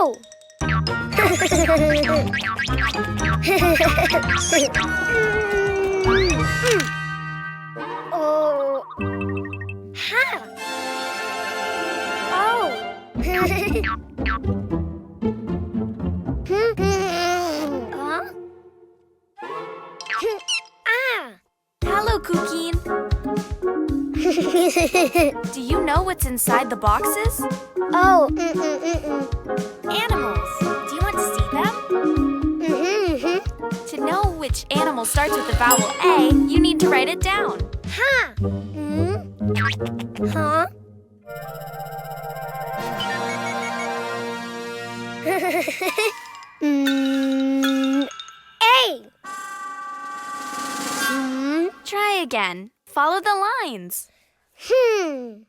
Oh! Oh! Ha! Oh! Huh? Ah! Hello, Cuquin. Do you know what's inside the boxes? Oh! Animals. Do you want to see them? To know which animal starts with the vowel A, you need to write it down. Ha! Huh? A! Try again. Follow the lines. A!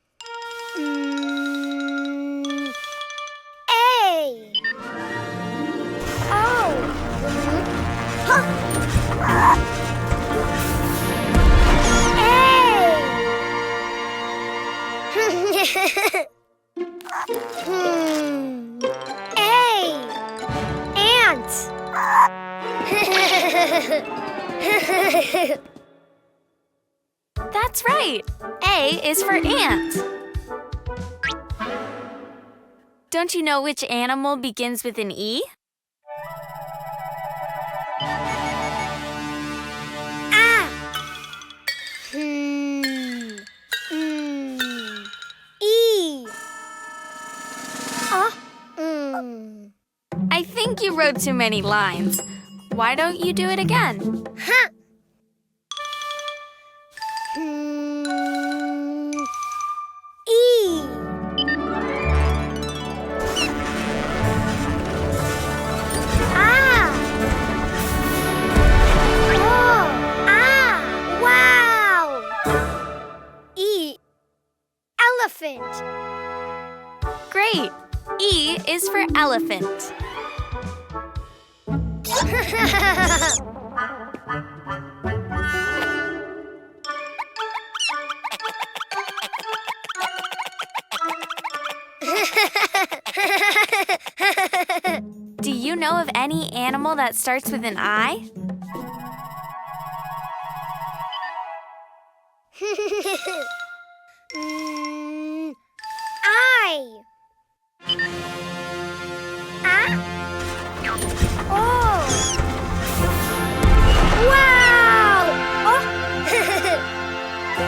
Oh! Huh. A! Ant! That's right. A is for ant. Don't you know which animal begins with an E? Ah! E! I think you wrote too many lines. Why don't you do it again? Huh! E! Ah! Oh! Ah! Wow! E! Elephant! Great. E is for elephant. Do you know of any animal that starts with an I? I. Ah? Oh! Wow! Oh!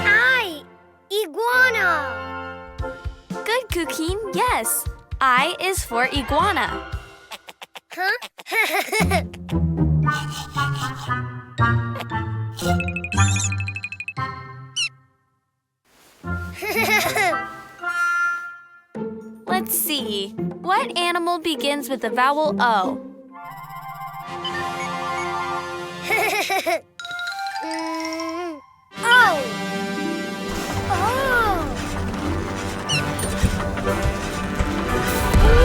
I. Iguana. Good, Cuquin. Yes. I is for iguana. Huh? Let's see. What animal begins with the vowel O? Oh! Oh!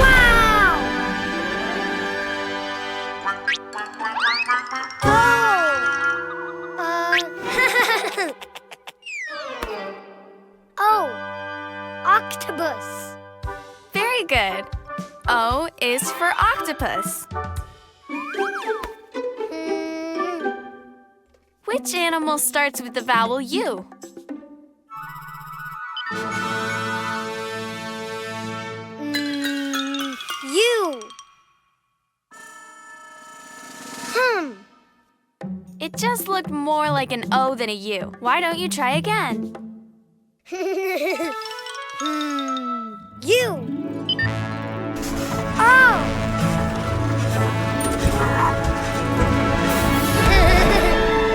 Wow! Oh! Octopus. Very good. O is for octopus. Which animal starts with the vowel U? U. It just looked more like an O than a U. Why don't you try again? U. Oh!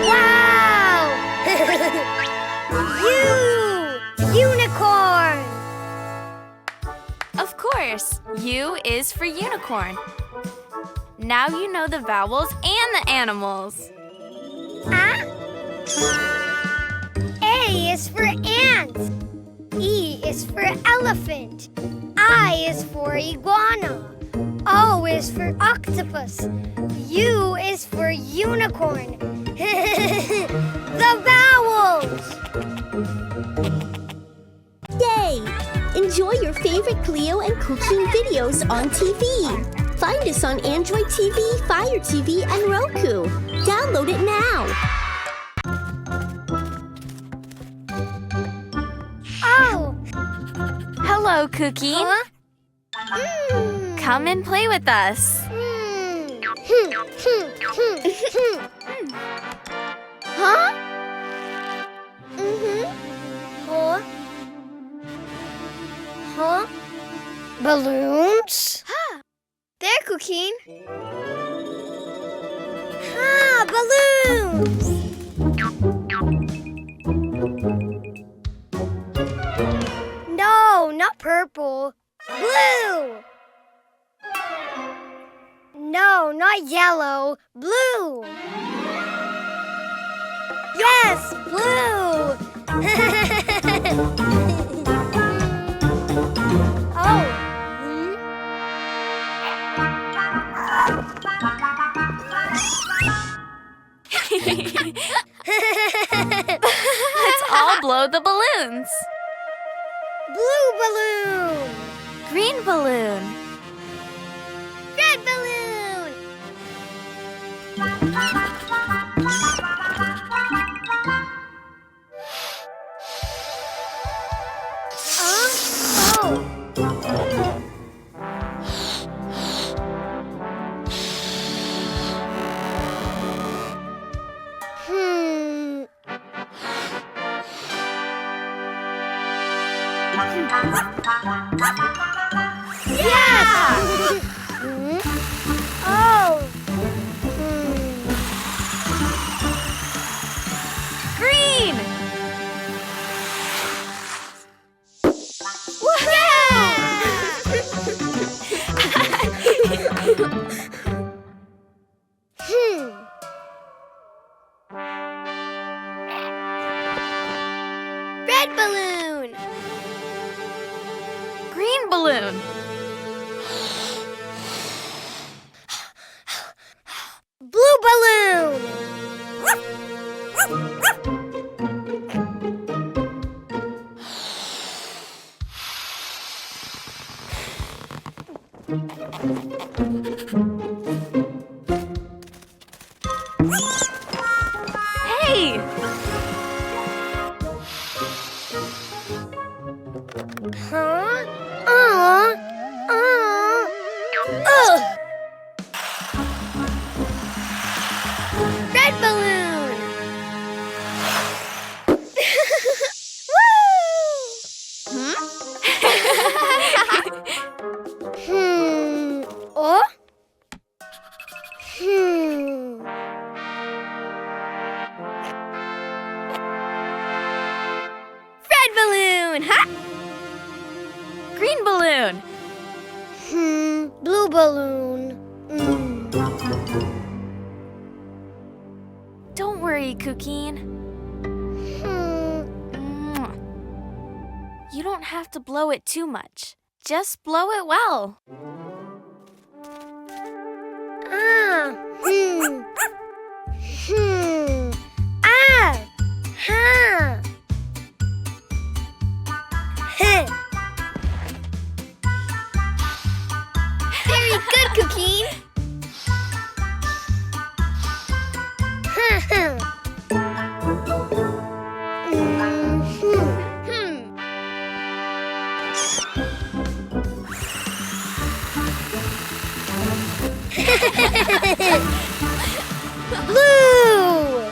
Wow! Unicorn! Of course, U is for unicorn. Now you know the vowels and the animals. Ah? A is for ant. E is for elephant. I is for iguana. O is for octopus. U is for unicorn. The vowels! Yay! Enjoy enjoy your favorite Cleo and Cuquín videos on TV. Find us on Android TV, Fire TV, and Roku. Download it now. Oh! Hello, Cuquin. Huh? Come and play with us. Huh? Huh? Huh? Balloons? There, Cuquin. Balloons! No, not purple. Blue! No, not yellow. Blue! Yes, blue! Oh. Let's all blow the balloons. Blue balloon! Green balloon. Red balloon! Yes! Oh! Green. Red balloon! Green balloon. Blue balloon! Hey! Huh? Red balloon! Woo! Oh? Red balloon! Ha! Green balloon. Blue balloon. Don't worry, Cuquin. You don't have to blow it too much. Just blow it well. Very good, Cuquin. Blue!